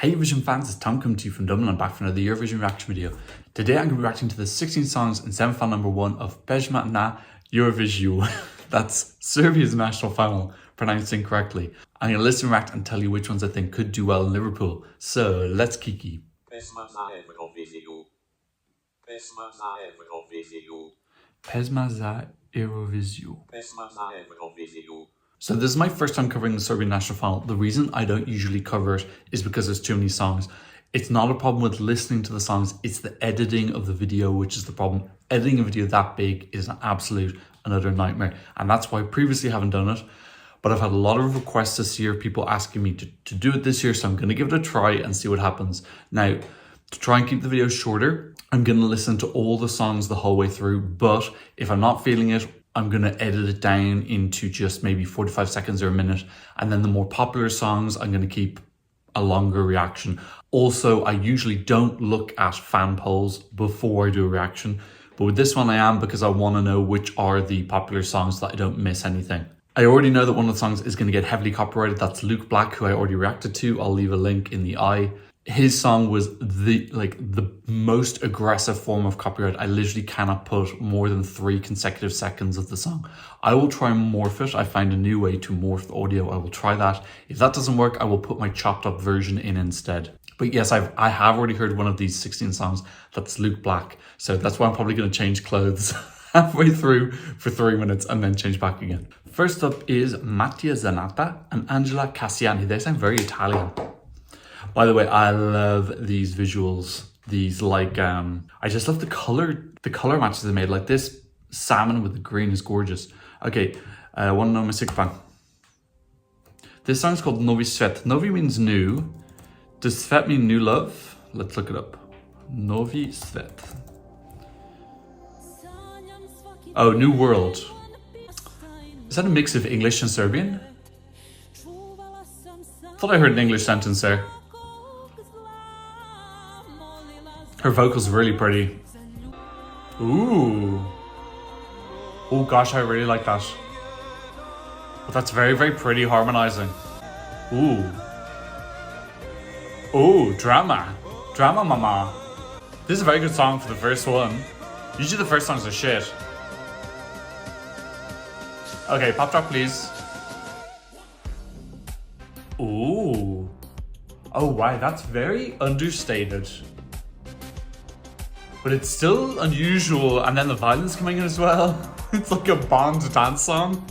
Hey Eurovision fans, it's Tom coming to you from Dublin. I'm back for another Eurovision reaction video. Today I'm going to be reacting to the 16 songs in semi-final number 1 of Pesma na Eurovision. That's Serbia's national final, pronounced incorrectly. I'm going to listen, react and tell you which ones I think could do well in Liverpool. So let's kiki. Pesma za Evroviziju. Pesma za Evroviziju. Pesma za Euroviziju. Pesma za Evroviziju. So this is my first time covering the Serbian national final. The reason I don't usually cover it is because there's too many songs. It's not a problem with listening to the songs, it's the editing of the video which is the problem. Editing a video that big is an absolute another nightmare, and that's why I previously haven't done it. But I've had a lot of requests this year, people asking me to do it this year, so I'm going to give it a try and see what happens. Now, to try and keep the video shorter, I'm going to listen to all the songs the whole way through, but if I'm not feeling it, I'm going to edit it down into just maybe 45 seconds or a minute. And then the more popular songs, I'm going to keep a longer reaction. Also, I usually don't look at fan polls before I do a reaction. But with this one I am, because I want to know which are the popular songs so that I don't miss anything. I already know that one of the songs is going to get heavily copyrighted. That's Luke Black, who I already reacted to. I'll leave a link in the eye. His song was the most aggressive form of copyright. I literally cannot put more than 3 consecutive seconds of the song. I will try and morph it. I find a new way to morph the audio. I will try that. If that doesn't work, I will put my chopped up version in instead. But yes, I have already heard one of these 16 songs. That's Luke Black. So that's why I'm probably going to change clothes halfway through for 3 minutes and then change back again. First up is Mattia, Zanatta and Angela Kassiani. They sound very Italian. By the way, I love these visuals. These I just love the color matches they made. Like this salmon with the green is gorgeous. Okay, one number 6 bang. This song's called Novi, svet. Novi means new. Does svet mean new love? Let's look it up. Novi, svet. Oh, new world. Is that a mix of English and Serbian? Thought I heard an English sentence there. Her vocals are really pretty. Ooh. Oh gosh, I really like that. But that's very, very pretty harmonizing. Ooh. Ooh, drama. Drama mama. This is a very good song for the first one. Usually the first songs are shit. Okay, pop drop please. Ooh. Oh wow, that's very understated. But it's still unusual, and then the violins coming in as well. It's like a Bond dance song.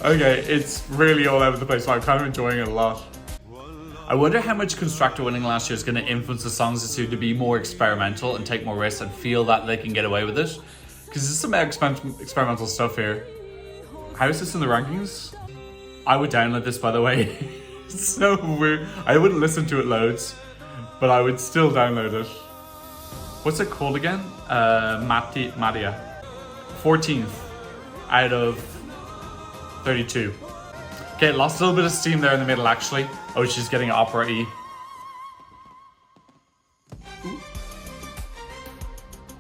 Okay, it's really all over the place, so I'm kind of enjoying it a lot. I wonder how much Constructor winning last year is going to influence the songs this year to be more experimental and take more risks and feel that they can get away with it. Because there's some experimental stuff here. How is this in the rankings? I would download this, by the way. It's so weird. I wouldn't listen to it loads, but I would still download it. What's it called again? Mattia. 14th out of 32. Okay, it lost a little bit of steam there in the middle actually. Oh, she's getting opera-y.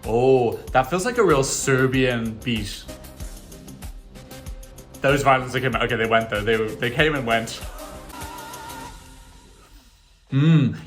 Oh, that feels like a real Serbian beat. Those violins that came out, okay, they went though. They came and went.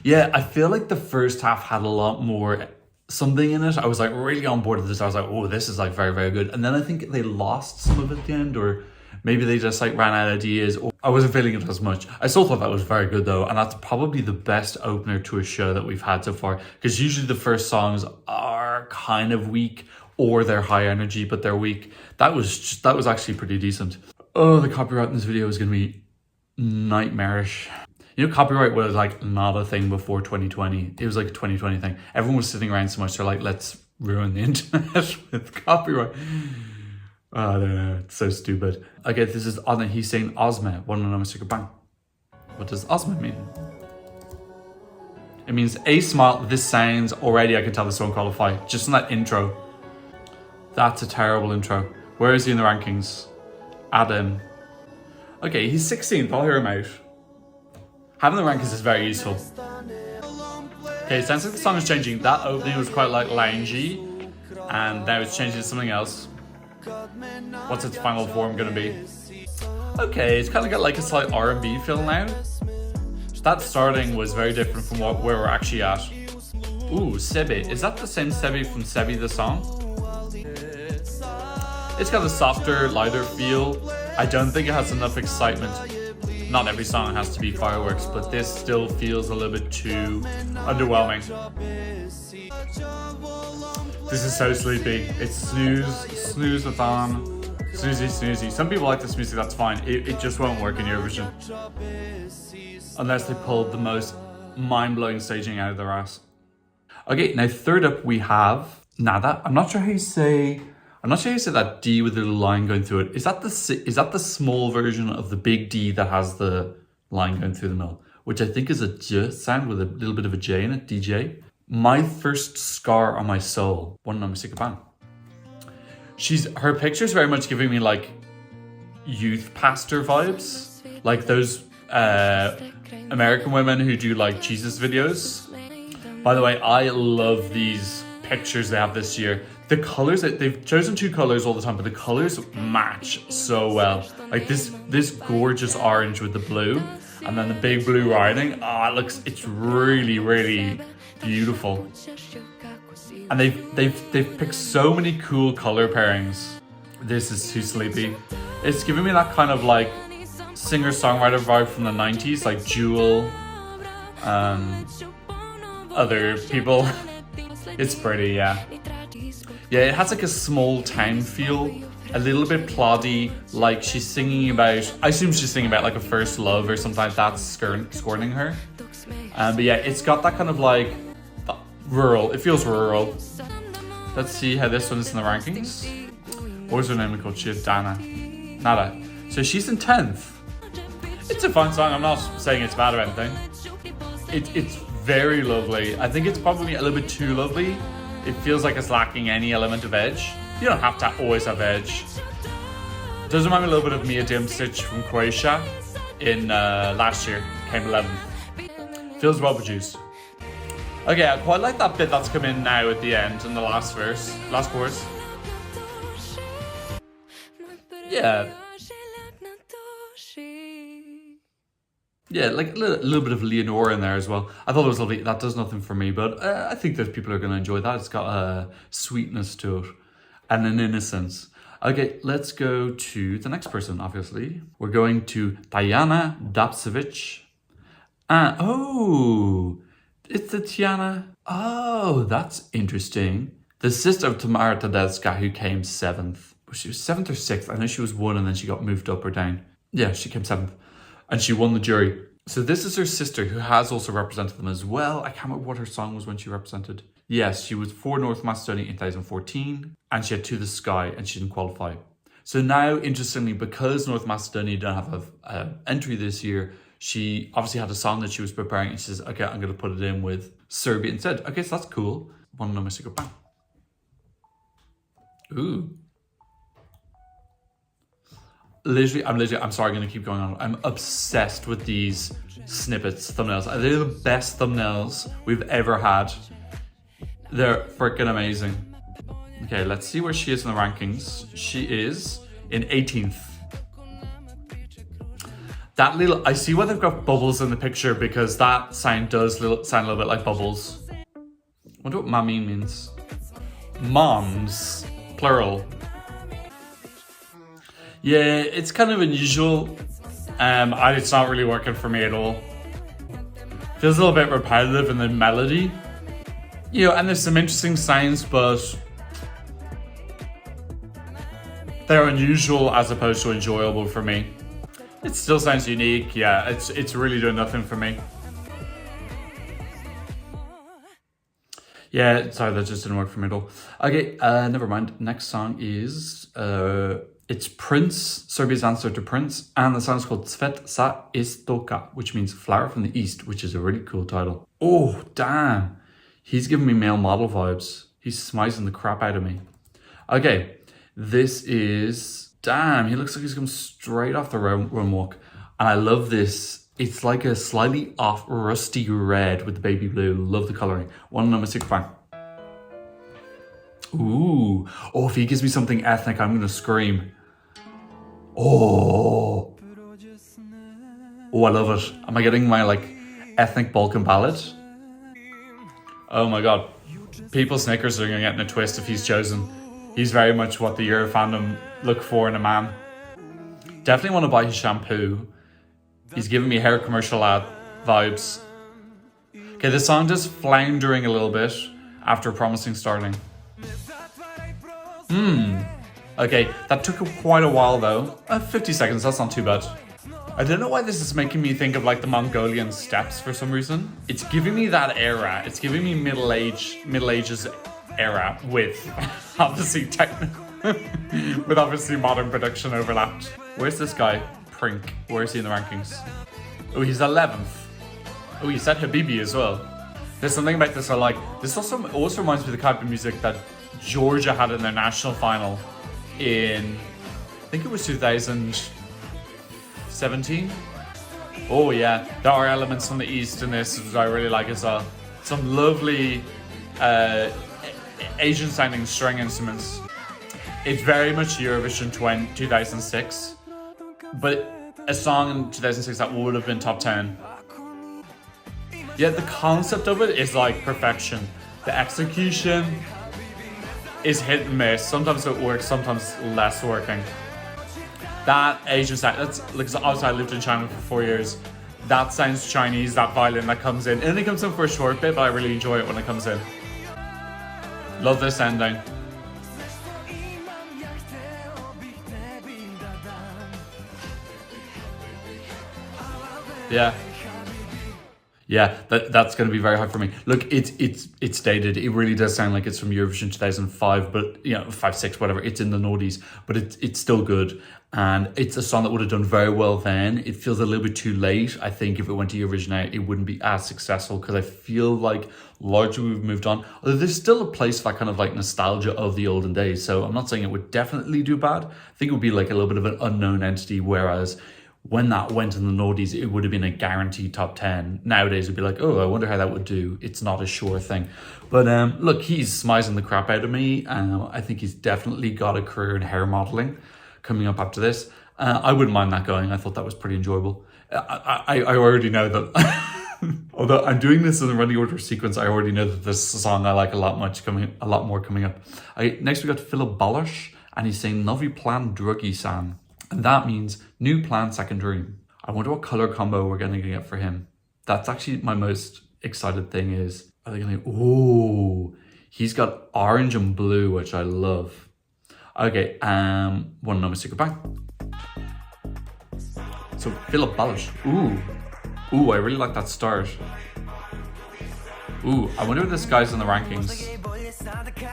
Yeah, I feel like the first half had a lot more something in it. I was like really on board with this. I was like, oh, this is like very, very good. And then I think they lost some of it at the end, or maybe they just like ran out of ideas. Or I wasn't feeling it as much. I still thought that was very good though. And that's probably the best opener to a show that we've had so far. Because usually the first songs are kind of weak or they're high energy, but they're weak. That was actually pretty decent. Oh, the copyright in this video is going to be nightmarish. You know, copyright was like not a thing before 2020. It was like a 2020 thing. Everyone was sitting around so much. They're like, let's ruin the internet with copyright. Oh, I don't know. It's so stupid. Okay, this is Adem. He's saying Osmeh. One number 6 bang. What does Osmeh mean? It means a smile. This sounds already. I can tell this won't qualify. Just in that intro. That's a terrible intro. Where is he in the rankings? Adem. Okay, he's 16th. I'll hear him out. Having the rankings is very useful. Okay, it sounds like the song is changing. That opening was quite like loungy, and now it's changing to something else. What's its final form gonna be? Okay, it's kind of got like a slight R&B feel now. That starting was very different from where we're actually at. Ooh, Sebi. Is that the same Sebi from Sebi the song? It's got a softer, lighter feel. I don't think it has enough excitement. Not every song has to be fireworks, but this still feels a little bit too underwhelming. This is so sleepy. It's snooze with on, snoozy. Some people like this music, that's fine. It just won't work in Eurovision. Unless they pulled the most mind-blowing staging out of their ass. Okay, now third up we have Nada. I'm not sure how you say that D with the little line going through it. Is that the small version of the big D that has the line going through the middle? Which I think is a J sound with a little bit of a J in it, DJ. My first scar on my soul. One number sick bang. Her picture's very much giving me like youth pastor vibes. Like those American women who do like Jesus videos. By the way, I love these pictures they have this year. The colors, they've chosen two colors all the time, but the colors match so well. Like this gorgeous orange with the blue, and then the big blue riding. It's really, really beautiful. And they've picked so many cool color pairings. This is too sleepy. It's giving me that kind of like singer-songwriter vibe from the 90s, like Jewel, other people. It's pretty, yeah. Yeah, it has like a small town feel, a little bit ploddy, like she's singing about, I assume she's singing about like a first love or something like that, scorning her. But yeah, it's got that kind of like rural, it feels rural. Let's see how this one is in the rankings. What was her name called? She had Nada. So she's in 10th. It's a fun song, I'm not saying it's bad or anything. It's very lovely. I think it's probably a little bit too lovely. It feels like it's lacking any element of edge. You don't have to always have edge. It does remind me a little bit of Mia Dimsic from Croatia in last year, came 11th. Feels well produced. Okay, I quite like that bit that's come in now at the end in the last chorus. Yeah. Yeah, like a little bit of Leonora in there as well. I thought it was lovely. That does nothing for me, but I think that people are going to enjoy that. It's got a sweetness to it and an innocence. Okay, let's go to the next person, obviously. We're going to Tijana Dapčević. Oh, it's the Tijana. Oh, that's interesting. The sister of Tamara Tedesca, who came 7th. She was 7th or 6th. I know she was 1 and then she got moved up or down. Yeah, she came 7th. And she won the jury. So this is her sister who has also represented them as well. I can't remember what her song was when she represented. Yes, she was for North Macedonia in 2014. And she had To the Sky and she didn't qualify. So now, interestingly, because North Macedonia don't have an entry this year, she obviously had a song that she was preparing and she says, okay, I'm going to put it in with Serbia instead. Okay, so that's cool. One number secret bang. Ooh. I'm sorry, I'm going to keep going on. I'm obsessed with these snippets, thumbnails. They're the best thumbnails we've ever had. They're freaking amazing. Okay, let's see where she is in the rankings. She is in 18th. That little, I see why they've got bubbles in the picture because that sound does sound a little bit like bubbles. I wonder what Mamim means. Moms, plural. Yeah, it's kind of unusual. It's not really working for me at all. Feels a little bit repetitive in the melody. You know, and there's some interesting sounds, but they're unusual as opposed to enjoyable for me. It still sounds unique, yeah, it's really doing nothing for me. Yeah, sorry, that just didn't work for me at all. Okay, never mind. Next song is... It's Prince, Serbia's answer to Prince, and the song's called Cvet sa Istoka, which means flower from the east, which is a really cool title. Oh, damn. He's giving me male model vibes. He's smizing the crap out of me. Okay, this is... Damn, he looks like he's come straight off the run walk. And I love this. It's like a slightly off rusty red with the baby blue. Love the colouring. One number 6 fan. Ooh. Oh, if he gives me something ethnic, I'm going to scream. Oh. Oh, I love it. Am I getting my, like, ethnic Balkan ballad. Oh my god. People's knickers are going to get in a twist if he's chosen. He's very much what the Euro fandom look for in a man. Definitely want to buy his shampoo. He's giving me hair commercial ad vibes. Okay, the song just floundering a little bit after promising starting. Okay, that took quite a while though. 50 seconds, that's not too bad. I don't know why this is making me think of like the Mongolian steppes for some reason. It's giving me that era. It's giving me Middle Ages era with obviously with obviously modern production overlapped. Where's this guy? Princ. Where is he in the rankings? Oh, he's 11th. Oh, he said Habibi as well. There's something about this I like. This also reminds me of the type of music that Georgia had in their national final in, I think it was 2017. Oh yeah, there are elements from the East in this that I really like as well. Some lovely Asian sounding string instruments. It's very much Eurovision 2006, but a song in 2006 that would have been top 10. Yeah, the concept of it is like perfection. The execution is hit and miss. Sometimes it works, sometimes less working. That Asian sound, that's like, obviously I lived in China for 4 years. That sounds Chinese, that violin that comes in. It only comes in for a short bit, but I really enjoy it when it comes in. Love this ending. Yeah, that's going to be very hard for me. Look, it's dated. It really does sound like it's from Eurovision 2005, but 5, 6, whatever. It's in the noughties, but it's still good. And it's a song that would have done very well then. It feels a little bit too late. I think if it went to Eurovision now, it wouldn't be as successful because I feel like largely we've moved on. Although there's still a place for that kind of like nostalgia of the olden days. So I'm not saying it would definitely do bad. I think it would be like a little bit of an unknown entity, whereas when that went in the noughties, it would have been a guaranteed top 10. Nowadays, it'd be like, oh, I wonder how that would do. It's not a sure thing. But look, he's smizing the crap out of me. I think he's definitely got a career in hair modelling coming up after this. I wouldn't mind that going. I thought that was pretty enjoyable. I already know that, although I'm doing this in the running order sequence, I already know that this song I like a lot more coming up. Next we got Filip Baloš, and he's saying Novi plan drugi san. And that means new plan, second dream. I wonder what color combo we're going to get for him. That's actually my most excited thing is, are they going to, oh, he's got orange and blue, which I love. Okay, want to know my secret back? So Filip Baloš, ooh, I really like that start. Ooh, I wonder if this guy's in the rankings.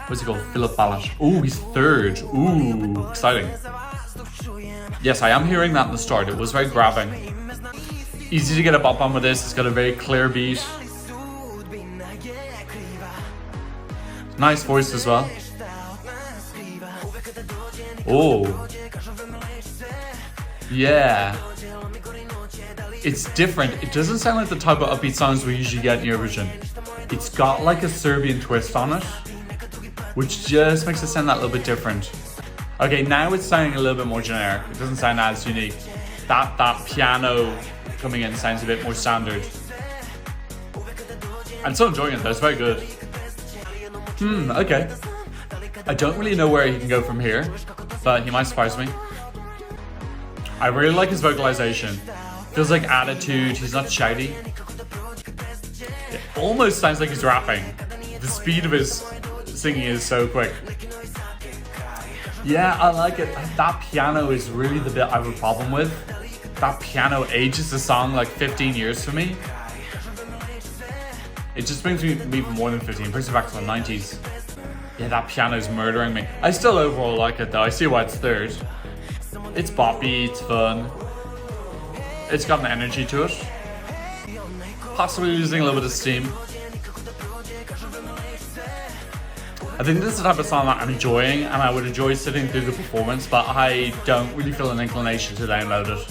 What's he called? Filip Baloš. Ooh, he's third. Ooh, exciting. Yes, I am hearing that in the start. It was very grabbing. Easy to get a bop on with this. It's got a very clear beat. Nice voice as well. Oh. Yeah. It's different. It doesn't sound like the type of upbeat songs we usually get in Eurovision. It's got like a Serbian twist on it, which just makes it sound that little bit different. Okay, now it's sounding a little bit more generic. It doesn't sound as unique. That piano coming in sounds a bit more standard. I'm still enjoying it though, it's very good. Okay. I don't really know where he can go from here, but he might surprise me. I really like his vocalization. Feels like attitude, he's not shouty. It almost sounds like he's rapping. The speed of his singing is so quick. Yeah, I like it. That piano is really the bit I have a problem with. That piano ages the song like 15 years for me. It just brings me even more than 15. It brings me back to the 90s. Yeah, that piano's murdering me. I still overall like it though. I see why it's third. It's boppy, it's fun. It's got an energy to it. Possibly losing a little bit of steam. I think this is the type of song that I'm enjoying and I would enjoy sitting through the performance, but I don't really feel an inclination to download it.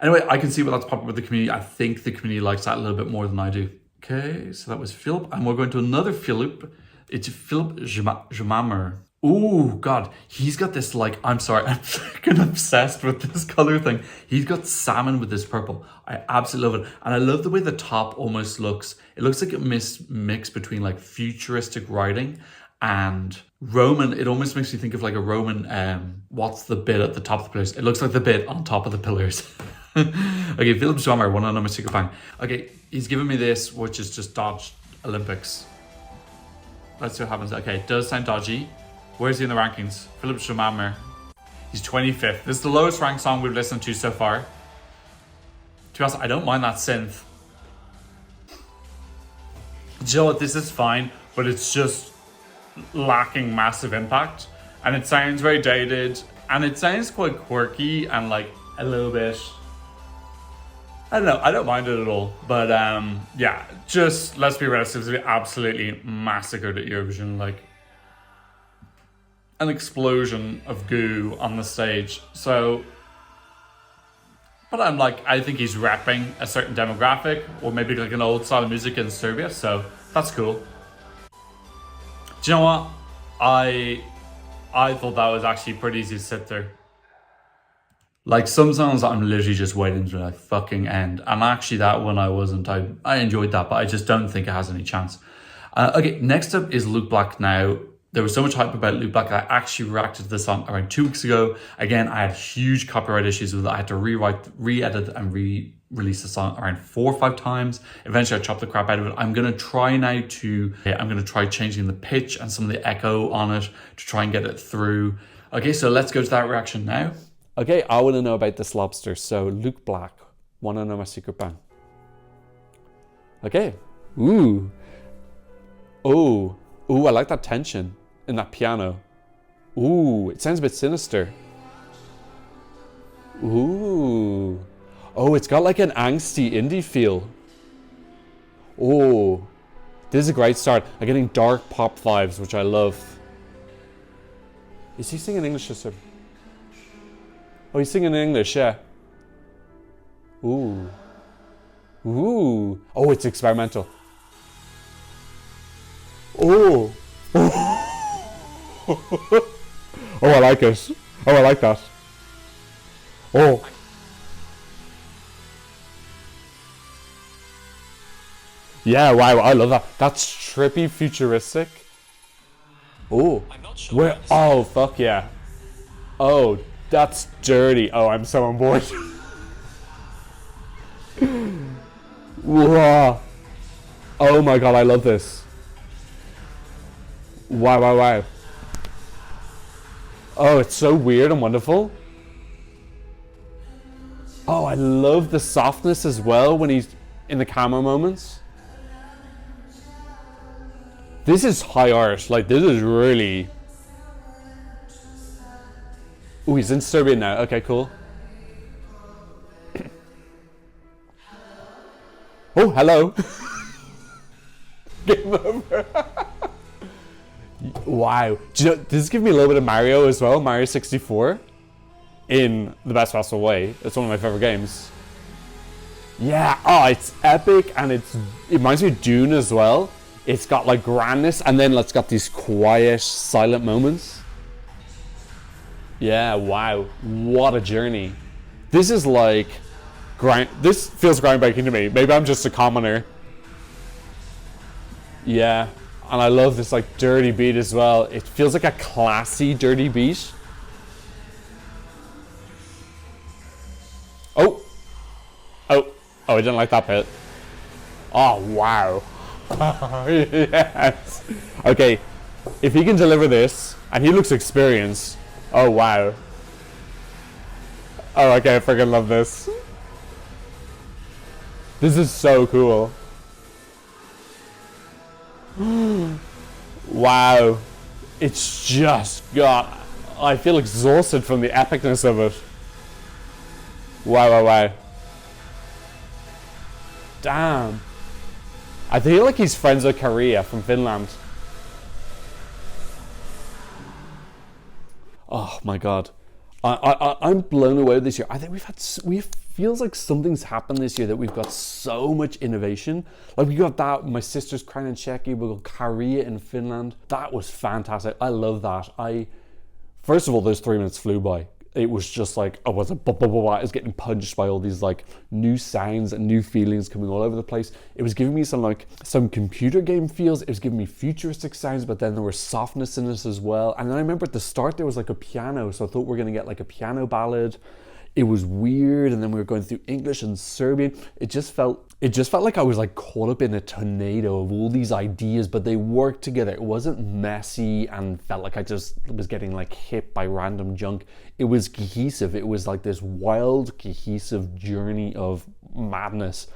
Anyway, I can see what that's popular with the community. I think the community likes that a little bit more than I do. Okay, so that was Filip, and we're going to another Filip. It's Filip Žmaher. Oh God, he's got this like, I'm sorry, I'm freaking obsessed with this color thing. He's got salmon with this purple. I absolutely love it. And I love the way the top almost looks. It looks like a mix between like futuristic writing and Roman. It almost makes me think of like a Roman, what's the bit at the top of the pillars? It looks like the bit on top of the pillars. Okay, Filip Žmaher, one on my secret bang. Okay, he's given me this, which is just Dodge Olympics. Let's see what happens. Okay, it does sound dodgy. Where's he in the rankings? Filip Žmaher. He's 25th. This is the lowest ranked song we've listened to so far. To be honest, I don't mind that synth. Do you know what? This is fine, but it's just lacking massive impact. And it sounds very dated. And it sounds quite quirky and like a little bit... I don't know, I don't mind it at all. But yeah, just let's be realistic. It's absolutely massacred at Eurovision. Like, an explosion of goo on the stage. So, but I'm like, I think he's repping a certain demographic, or maybe like an old style of music in Serbia, so that's cool. Do you know what? I thought that was actually pretty easy to sit through. Like some songs I'm literally just waiting to like fucking end. And actually that one I wasn't. I enjoyed that, but I just don't think it has any chance. Okay, next up is Luke Black now. There was so much hype about Luke Black. I actually reacted to this song around 2 weeks ago. Again, I had huge copyright issues with it. I had to re-edit and re-release the song around 4 or 5 times. Eventually I chopped the crap out of it. I'm gonna try now changing the pitch and some of the echo on it to try and get it through. Okay, so let's go to that reaction now. Okay, I wanna know about this lobster. So Luke Black, wanna know my secret bang. Okay, ooh, I like that tension in that piano. Ooh, it sounds a bit sinister. Ooh. Oh, it's got like an angsty indie feel. Oh, this is a great start. I'm getting dark pop vibes, which I love. Is he singing English or something? Oh, he's singing in English, yeah. Ooh. Ooh. Oh, it's experimental. Oh. Oh, I like it. Oh, I like that. Oh. Yeah, wow, I love that. That's trippy, futuristic. Oh. I'm not sure. Where? Oh, fuck yeah. Oh, that's dirty. Oh, I'm so on board. Whoa. Oh my god, I love this. Wow. Oh, it's so weird and wonderful. Oh, I love the softness as well when he's in the camera moments. This is high art. Like, this is really... Oh, he's in Serbia now. Okay, cool. Oh, hello. Game over. Wow. Do you know, this gives me a little bit of Mario as well. Mario 64. In the best possible way. It's one of my favorite games. Yeah. Oh, it's epic. And it reminds me of Dune as well. It's got like grandness. And then it's got these quiet, silent moments. Yeah, wow. What a journey. This is like... This feels groundbreaking to me. Maybe I'm just a commoner. Yeah. And I love this like dirty beat as well. It feels like a classy dirty beat. Oh, I didn't like that bit. Oh, wow. Yes. Okay, if he can deliver this, and he looks experienced. Oh, wow. Oh, okay, I freaking love this. This is so cool. Wow. It's just got... I feel exhausted from the epicness of it. Wow. Damn. I feel like he's friends with Korea from Finland. Oh my god. I'm blown away this year. I think we have feels like something's happened this year that we've got so much innovation. Like we got that, my sister's crown in Czechia, we got Korea in Finland. That was fantastic. I love that. First of all, those 3 minutes flew by. It was just like, I was like, blah, blah, blah, blah. I was getting punched by all these like new sounds and new feelings coming all over the place. It was giving me some computer game feels. It was giving me futuristic sounds, but then there was softness in it as well. And then I remember at the start there was like a piano, so I thought we were gonna get like a piano ballad. It was weird, and then we were going through English and Serbian. It just felt like I was like caught up in a tornado of all these ideas, but they worked together. It wasn't messy and felt like I just was getting like hit by random junk. It was cohesive. It was like this wild, cohesive journey of madness.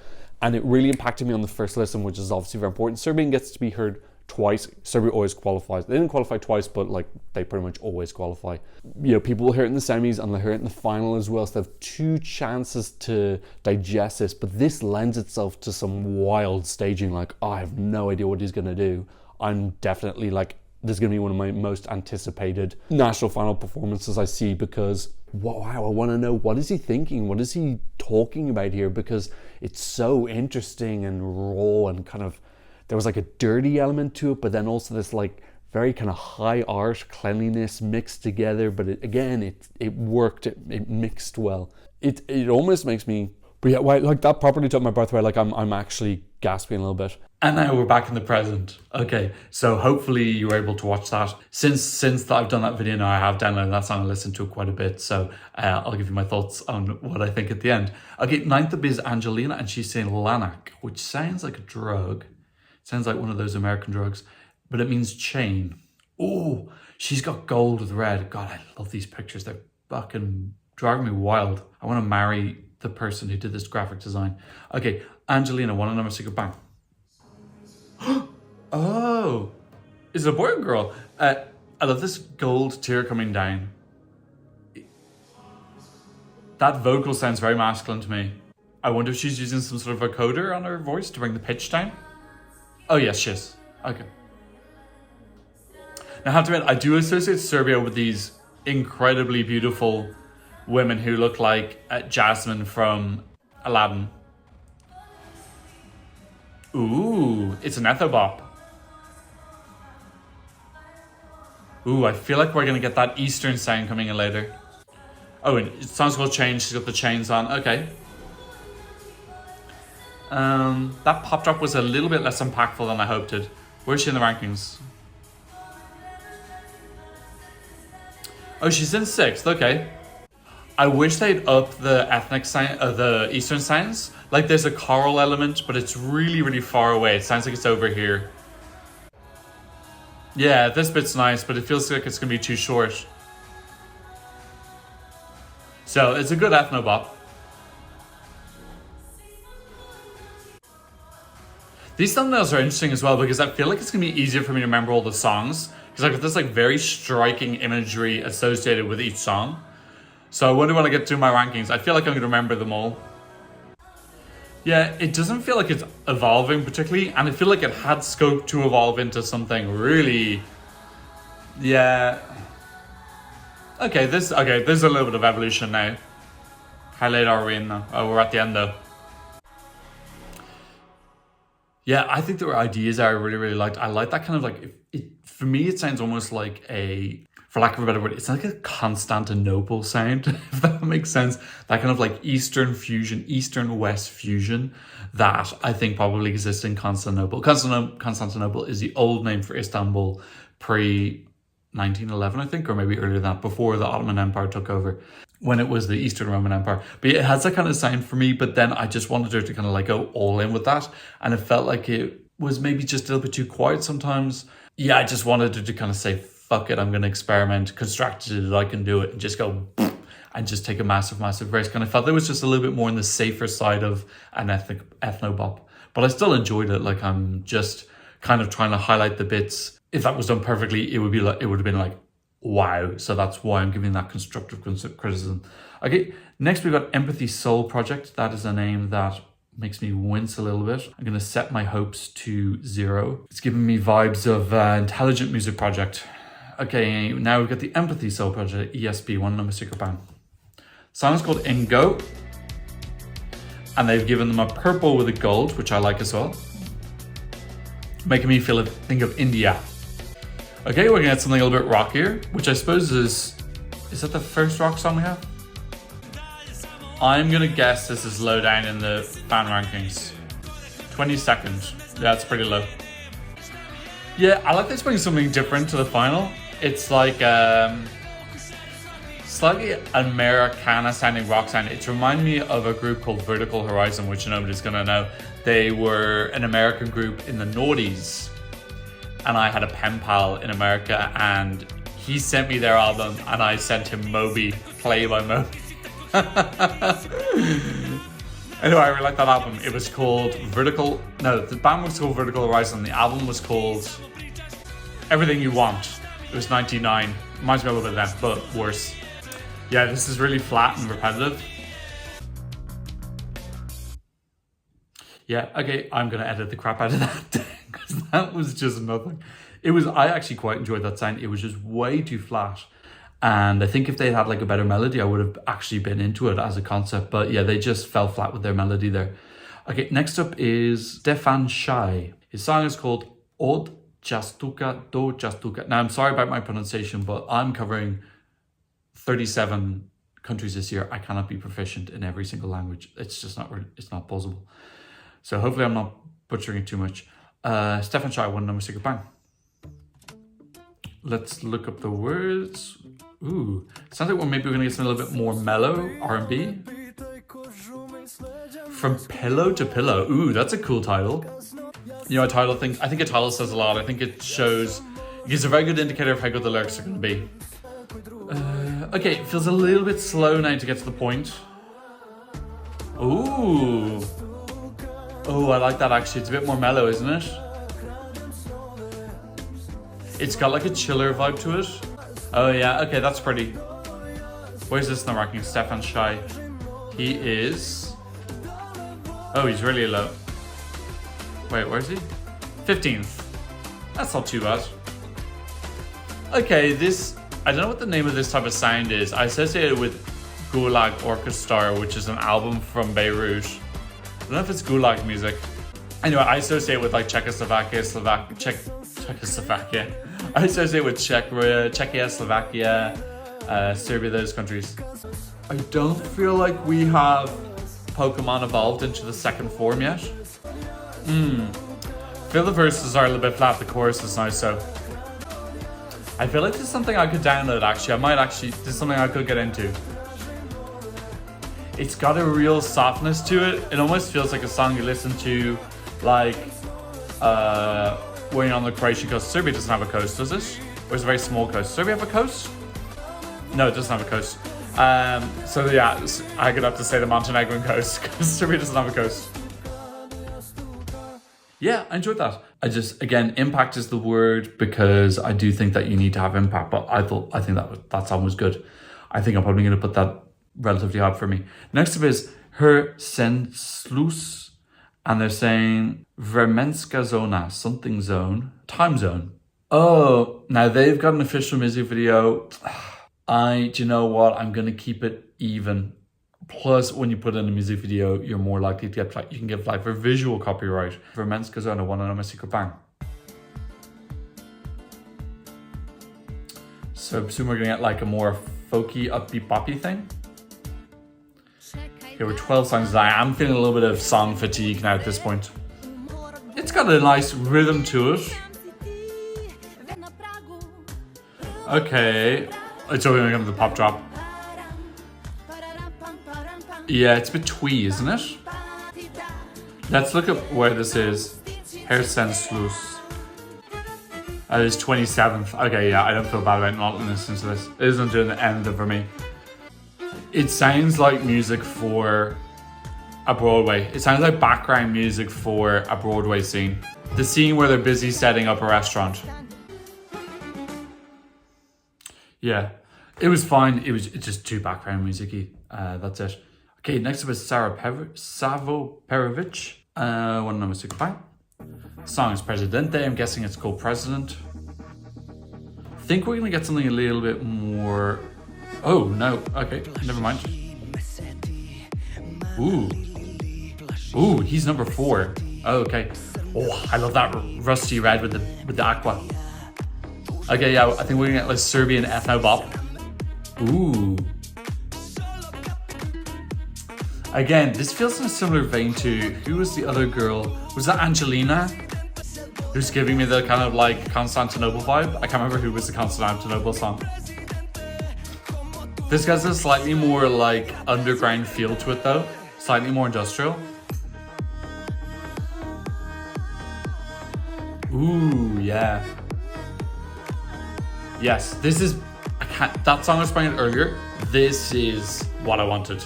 And it really impacted me on the first listen, which is obviously very important. Serbian gets to be heard twice. Serbia always qualifies. They didn't qualify twice, but like they pretty much always qualify. You know, people will hear it in the semis and they'll hear it in the final as well. So they have 2 chances to digest this, but this lends itself to some wild staging. Like, I have no idea what he's gonna do. I'm definitely like, this is gonna be one of my most anticipated national final performances I see, because wow, I wanna know, what is he thinking? What is he talking about here? Because it's so interesting and raw, and kind of, there was like a dirty element to it, but then also this like very kind of high art cleanliness mixed together. But it worked. It mixed well. It almost makes me, but yeah, like that properly took my breath away. Like I'm actually gasping a little bit. And now we're back in the present. Okay, so hopefully you were able to watch that. Since I've done that video now, I have downloaded that song and listened to it quite a bit. So I'll give you my thoughts on what I think at the end. Okay, ninth up is Angellina, and she's saying Lanak, which sounds like a drug. Sounds like one of those American drugs, but it means chain. Oh, she's got gold with red. God, I love these pictures. They're fucking driving me wild. I want to marry the person who did this graphic design. Okay, Angellina, one number secret bang. Oh, is it a boy or girl? I love this gold tear coming down. That vocal sounds very masculine to me. I wonder if she's using some sort of vocoder on her voice to bring the pitch down. Oh yes, she is. Okay. Now I have to admit, I do associate Serbia with these incredibly beautiful women who look like Jasmine from Aladdin. Ooh, it's an ethobop. Ooh, I feel like we're gonna get that Eastern sound coming in later. Oh, and it sounds called change. She's got the chains on. Okay. That pop drop was a little bit less impactful than I hoped it. Where's she in the rankings? Oh, she's in 6th. Okay. I wish they'd up the ethnic sign, the Eastern sounds. Like there's a choral element, but it's really, really far away. It sounds like it's over here. Yeah, this bit's nice, but it feels like it's gonna be too short. So it's a good ethnobop. These thumbnails are interesting as well, because I feel like it's gonna be easier for me to remember all the songs, because I've got this like very striking imagery associated with each song. So I wonder when I get to my rankings, I feel like I'm gonna remember them all. Yeah, it doesn't feel like it's evolving particularly, and I feel like it had scope to evolve into something really, yeah. Okay, there's a little bit of evolution now. How late are we in now? Oh, we're at the end though. Yeah, I think there were ideas I really, really liked. I like that kind of like, for me, it sounds almost like for lack of a better word, it's like a Constantinople sound, if that makes sense. That kind of like Eastern fusion, Eastern-West fusion that I think probably exists in Constantinople. Constantinople is the old name for Istanbul pre-1911, I think, or maybe earlier than that, before the Ottoman Empire took over, when it was the Eastern Roman Empire. But it has that kind of sound for me, but then I just wanted her to kind of like go all in with that. And it felt like it was maybe just a little bit too quiet sometimes. Yeah, I just wanted her to kind of say, fuck it, I'm going to experiment, constructed it, I can do it, and just go and just take a massive, massive risk. And I felt there was just a little bit more on the safer side of an ethnobop. But I still enjoyed it. Like, I'm just kind of trying to highlight the bits. If that was done perfectly, it would have been like, wow. So that's why I'm giving that constructive criticism. Okay, next we've got Empathy Soul Project. That is a name that makes me wince a little bit. I'm going to set my hopes to 0. It's giving me vibes of Intelligent Music Project. Okay, now we've got the Empathy Soul Project, ESP, one number secret band. The song is called In Go. And they've given them a purple with a gold, which I like as well. Making me think of India. Okay, we're gonna get something a little bit rockier, which I suppose is that the first rock song we have? I'm gonna guess this is low down in the fan rankings. 22nd. Yeah, that's pretty low. Yeah, I like this bringing something different to the final. It's like slightly Americana sounding rock sound. It's reminding me of a group called Vertical Horizon, which nobody's gonna know. They were an American group in the noughties. And I had a pen pal in America and he sent me their album and I sent him Moby, Play by Moby. Anyway, I really like that album. It was called the band was called Vertical Horizon. The album was called Everything You Want. It was 99. Reminds me a little bit of that, but worse. Yeah, this is really flat and repetitive. Yeah, okay, I'm gonna edit the crap out of that because that was just nothing. I actually quite enjoyed that sound. It was just way too flat. And I think if they had like a better melody, I would have actually been into it as a concept. But yeah, they just fell flat with their melody there. Okay, next up is Stefan Shy. His song is called Od Jastuka do Jastuka. Now, I'm sorry about my pronunciation, but I'm covering 37 countries this year. I cannot be proficient in every single language. It's just it's not possible. So hopefully I'm not butchering it too much. Stefan Shy, one number secret bang. Let's look up the words. Ooh, sounds like maybe we're gonna get something a little bit more mellow R&B. From Pillow to Pillow. Ooh, that's a cool title. You know, I think a title says a lot. I think it gives a very good indicator of how good the lyrics are gonna be. Okay, it feels a little bit slow now to get to the point. Ooh. Oh, I like that actually. It's a bit more mellow, isn't it? It's got like a chiller vibe to it. Oh yeah, okay, that's pretty. Where's this in the ranking? Stefan Shy. He is... Oh, he's really low. Wait, where is he? 15th. That's not too bad. Okay, I don't know what the name of this type of sound is. I associate it with Gulag Orchestra, which is an album from Beirut. I don't know if it's Gulag music. Anyway, I associate it with like Czechoslovakia. I associate with Czechia, Slovakia, Serbia, those countries. I don't feel like we have Pokemon evolved into the second form yet. I feel the verses are a little bit flat, the chorus is nice, so. I feel like this is something I could download actually. This is something I could get into. It's got a real softness to it. It almost feels like a song you listen to like when you're on the Croatian coast. Serbia doesn't have a coast, does it? Or it's a very small coast. Serbia have a coast? No, it doesn't have a coast. So yeah, I'm gonna have to say the Montenegrin coast because Serbia doesn't have a coast. Yeah, I enjoyed that. Again, impact is the word because I do think that you need to have impact, but I think that song was good. I think I'm probably gonna put that relatively high for me. Next up is Her Senslus, and they're saying Vremenska Zona, something zone, time zone. Oh, now they've got an official music video. Do you know what? I'm gonna keep it even. Plus, when you put in a music video, you're more likely to get you can get flagged for visual copyright. Vremenska Zona, one on my secret bang. So I presume we're gonna get like a more folky, upbeat, poppy thing. Okay, we're 12 songs in. I am feeling a little bit of song fatigue now at this point. It's got a nice rhythm to it. Okay, it's only going to the pop drop. Yeah, it's a bit twee, isn't it? Let's look up where this is. Her Senslus. It is 27th. Okay, yeah, I don't feel bad about not listening to this. It isn't doing the end for me. It sounds like music for a Broadway. It sounds like background music for a Broadway scene. The scene where they're busy setting up a restaurant. Yeah, it was fine. It's just too background music-y. That's it. Okay, next up is Savo Perovic. One number 6 bang. Song is Presidente. I'm guessing it's called President. I think we're gonna get something a little bit more. Oh no. Okay, never mind. Ooh. Ooh, he's number 4. Oh, okay. Oh, I love that rusty red with the aqua. Okay, yeah, I think we're gonna get like Serbian ethno bop. Ooh. Again, this feels in a similar vein to, who was the other girl? Was that Angellina? Who's giving me the kind of like Constantinople vibe? I can't remember who was the Constantinople song. This has a slightly more like underground feel to it though. Slightly more industrial. Ooh, yeah. Yes, this is, that song I was playing earlier, this is what I wanted.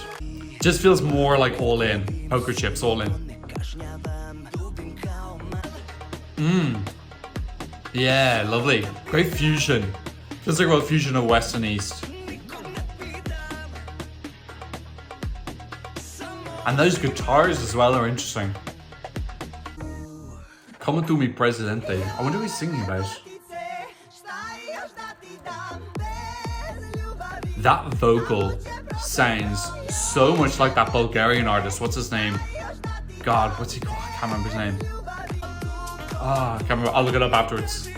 Just feels more like all in. Poker chips, all in. Yeah, lovely. Great fusion. Feels like a fusion of West and East. And those guitars as well are interesting. Come to me, Presidente. I wonder who he's singing about. That vocal sounds so much like that Bulgarian artist. What's his name? God, what's he called? I can't remember his name. I can't remember. I'll look it up afterwards.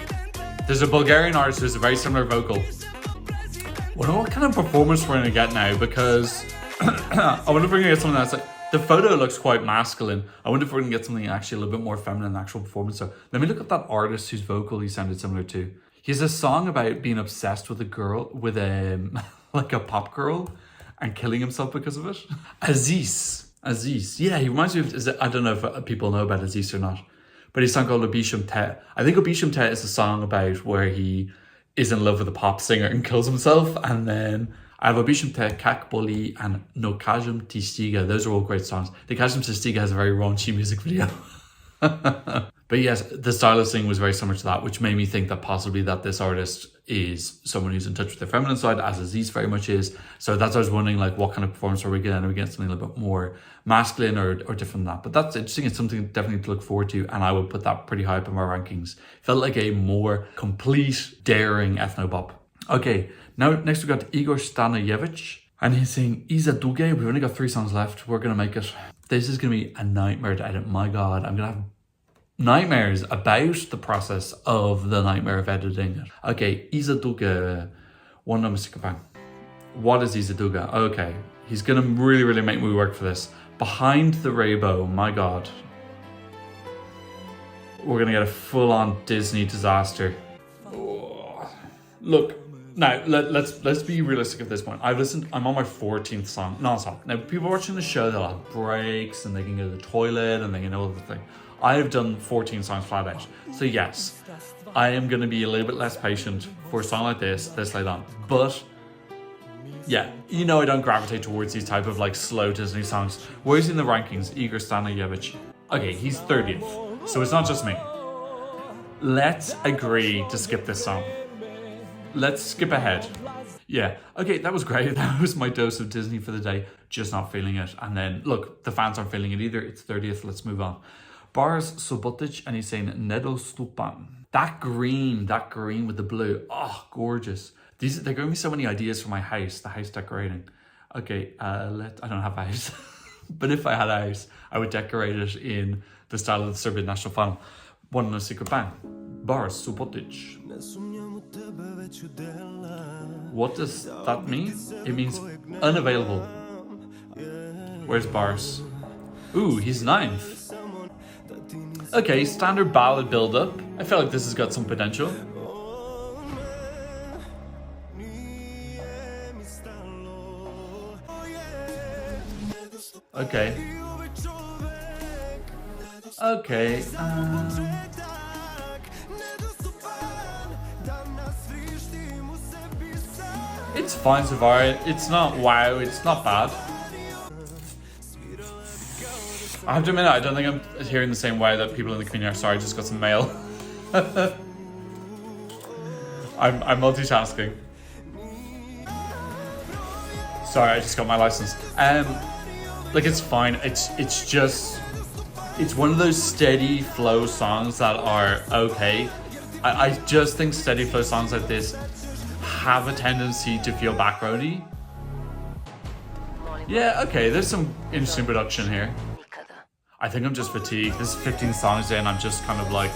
There's a Bulgarian artist who has a very similar vocal. I wonder what kind of performance we're gonna get now, because I wonder if we're gonna get something that's like, the photo looks quite masculine. I wonder if we're gonna get something actually a little bit more feminine in the actual performance. So let me look at that artist whose vocal he sounded similar to. He has a song about being obsessed with a girl, with like a pop girl, and killing himself because of it. Aziz. Yeah, he reminds me of, I don't know if people know about Aziz or not, but he's a song called Obisham Te. I think Obisham Te is a song about where he is in love with a pop singer and kills himself. And then I have Obisham Te, Kak Boli, and No Kažem Ti Stiga. Those are all great songs. The Kažem Ti Stiga has a very raunchy music video. But yes, the style of singing was very similar to that, which made me think that possibly that this artist is someone who's in touch with their feminine side, as Aziz very much is. So that's why I was wondering, like, what kind of performance are we getting? Are we getting something a little bit more masculine or different than that? But that's interesting. It's something definitely to look forward to, and I would put that pretty high up in my rankings. Felt like a more complete, daring ethnobop. Okay, now next we got Igor Stanojević, and he's saying Iza Duge. We've only got 3 songs left. We're gonna make it. This is gonna be a nightmare to edit. My God, I'm gonna have nightmares about the process of the nightmare of editing it. Okay, Iza Duge. One number Sikapang. What is Iza Duge? Okay, he's gonna really make me work for this. Behind the Rainbow, my God. We're gonna get a full-on Disney disaster. Oh. Look, now let's be realistic at this point. I'm on my 14th song non-stop. Now people watching the show, they'll have breaks and they can go to the toilet and they can know the thing. I have done 14 songs flat out. So yes, I am going to be a little bit less patient for a song like this late on. But yeah, you know I don't gravitate towards these type of like slow Disney songs. Where is he in the rankings? Igor Stanojević. Okay, he's 30th. So it's not just me. Let's agree to skip this song. Let's skip ahead. Yeah, okay, that was great. That was my dose of Disney for the day. Just not feeling it. And then, look, the fans aren't feeling it either. It's 30th. Let's move on. Boris Sobotic, and he's saying Nedo Stupan. That green with the blue. Oh, gorgeous. They're giving me so many ideas for my house, the house decorating. Okay, I don't have a house. But if I had a house, I would decorate it in the style of the Serbian national final. One no secret bang. Boris Sobotic. What does that mean? It means unavailable. Where's Boris? Ooh, he's 9th. Okay, standard ballad build-up. I feel like this has got some potential. Okay. It's fine so far. It's not wow, it's not bad. I have to admit, I don't think I'm hearing the same way that people in the community are. Sorry, I just got some mail. I'm multitasking. Sorry, I just got my license. Like it's fine. It's just one of those steady flow songs that are okay. I just think steady flow songs like this have a tendency to feel backroady. Yeah, okay, there's some interesting production here. I think I'm just fatigued. This is 15 songs in. I'm just kind of like,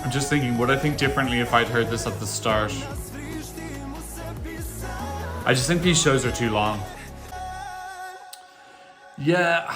I'm just thinking, would I think differently if I'd heard this at the start? I just think these shows are too long. Yeah.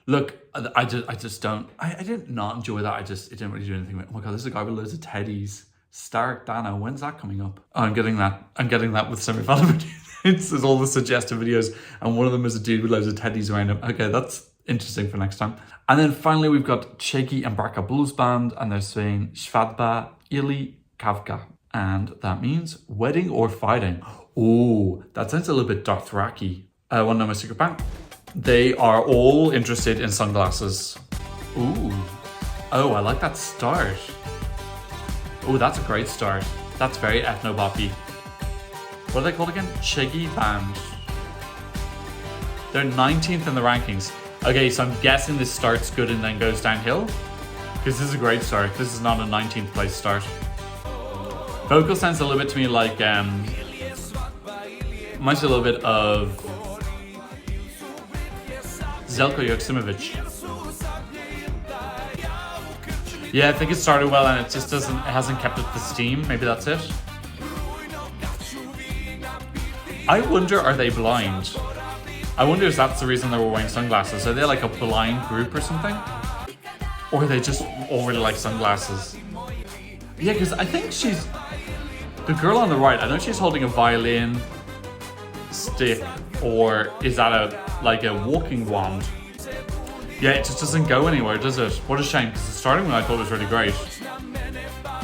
Look, I did not enjoy that. It didn't really do anything. Oh my God, there's a guy with loads of teddies. Stark Dano, when's that coming up? Oh, I'm getting that with semi-final videos. It's all the suggested videos, and one of them is a dude with loads of teddies around him. Okay, that's interesting for next time. And then finally we've got Czeki and Braka Blues Band, and they're saying Svadba ili Kavka. And that means wedding or fighting. Oh, that sounds a little bit Dothraki. Want to know my secret band? They are all interested in sunglasses. Ooh. Oh, I like that start. Oh, that's a great start. That's very ethno-boppy. What are they called again? Czeki Band. They're 19th in the rankings. Okay, so I'm guessing this starts good and then goes downhill. Because this is a great start. This is not a 19th place start. Vocal sounds a little bit to me like, reminds me a little bit of Zelko Joksimovic. Yeah, I think it started well and it hasn't kept up the steam. Maybe that's it. I wonder, are they blind? I wonder if that's the reason they were wearing sunglasses. Are they like a blind group or something? Or are they just all really like sunglasses? Yeah, because I think she's... The girl on the right, I know she's holding a violin stick, or is that a walking wand? Yeah, it just doesn't go anywhere, does it? What a shame, because the starting one I thought was really great.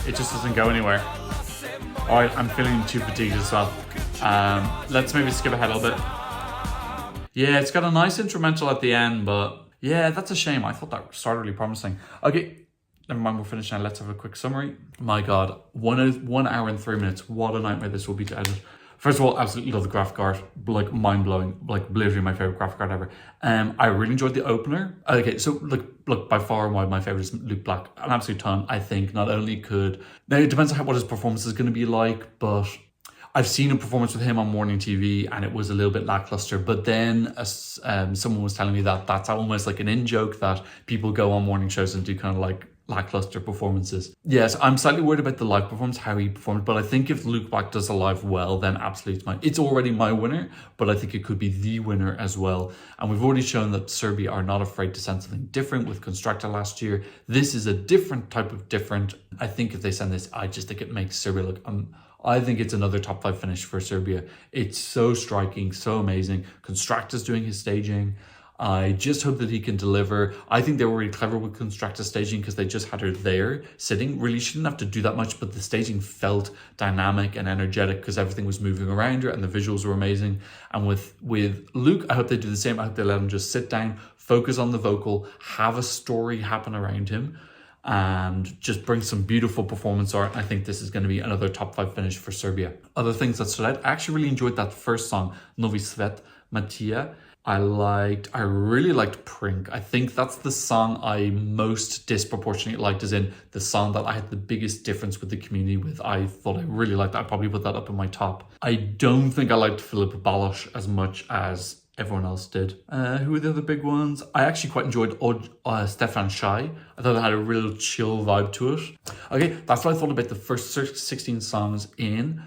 It just doesn't go anywhere. Alright, I'm feeling too fatigued as well. Let's maybe skip ahead a little bit. Yeah, it's got a nice instrumental at the end, but yeah, that's a shame. I thought that started really promising. Okay, never mind, we're finished now. Let's have a quick summary. My God, 1 hour and 3 minutes. What a nightmare this will be to edit. First of all, absolutely love the graphic art, like mind-blowing, like literally my favorite graphic art ever. I really enjoyed the opener. Okay, so look, by far and wide, my favorite is Luke Black. An absolute ton. I think not only could, now it depends on what his performance is going to be like, but I've seen a performance with him on morning TV and it was a little bit lackluster. But then someone was telling me that that's almost like an in-joke that people go on morning shows and do kind of like lackluster performances. Yes, I'm slightly worried about the live performance, how he performed, but I think if Luke Black does a live well, then absolutely fine. It's already my winner, but I think it could be the winner as well. And we've already shown that Serbia are not afraid to send something different with Constructa last year. This is a different type of different. I think if they send this, I just think it makes Serbia look... I think it's another top 5 finish for Serbia. It's so striking, so amazing. Constructa's doing his staging. I just hope that he can deliver. I think they were really clever with Constructa staging because they just had her there sitting. Really, she didn't have to do that much, but the staging felt dynamic and energetic because everything was moving around her and the visuals were amazing. And with Luke, I hope they do the same. I hope they let him just sit down, focus on the vocal, have a story happen around him, and just bring some beautiful performance art. I think this is going to be another top 5 finish for Serbia. Other things that stood out, I actually really enjoyed that first song, Novi, Svet, Mattia. I really liked Princ. I think that's the song I most disproportionately liked, as in the song that I had the biggest difference with the community with. I thought I really liked that. I'd probably put that up in my top. I don't think I liked Filip Baloš as much as everyone else did. Who were the other big ones? I actually quite enjoyed Stefan Shy. I thought it had a real chill vibe to it. Okay, that's what I thought about the first 16 songs in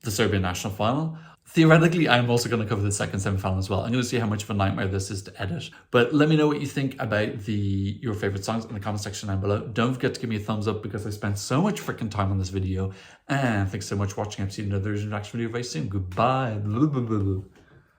the Serbian national final. Theoretically, I'm also going to cover the second semi-final as well. I'm going to see how much of a nightmare this is to edit. But let me know what you think about your favorite songs in the comment section down below. Don't forget to give me a thumbs up because I spent so much freaking time on this video. And thanks so much for watching. I'll see you in another reaction video very soon. Goodbye.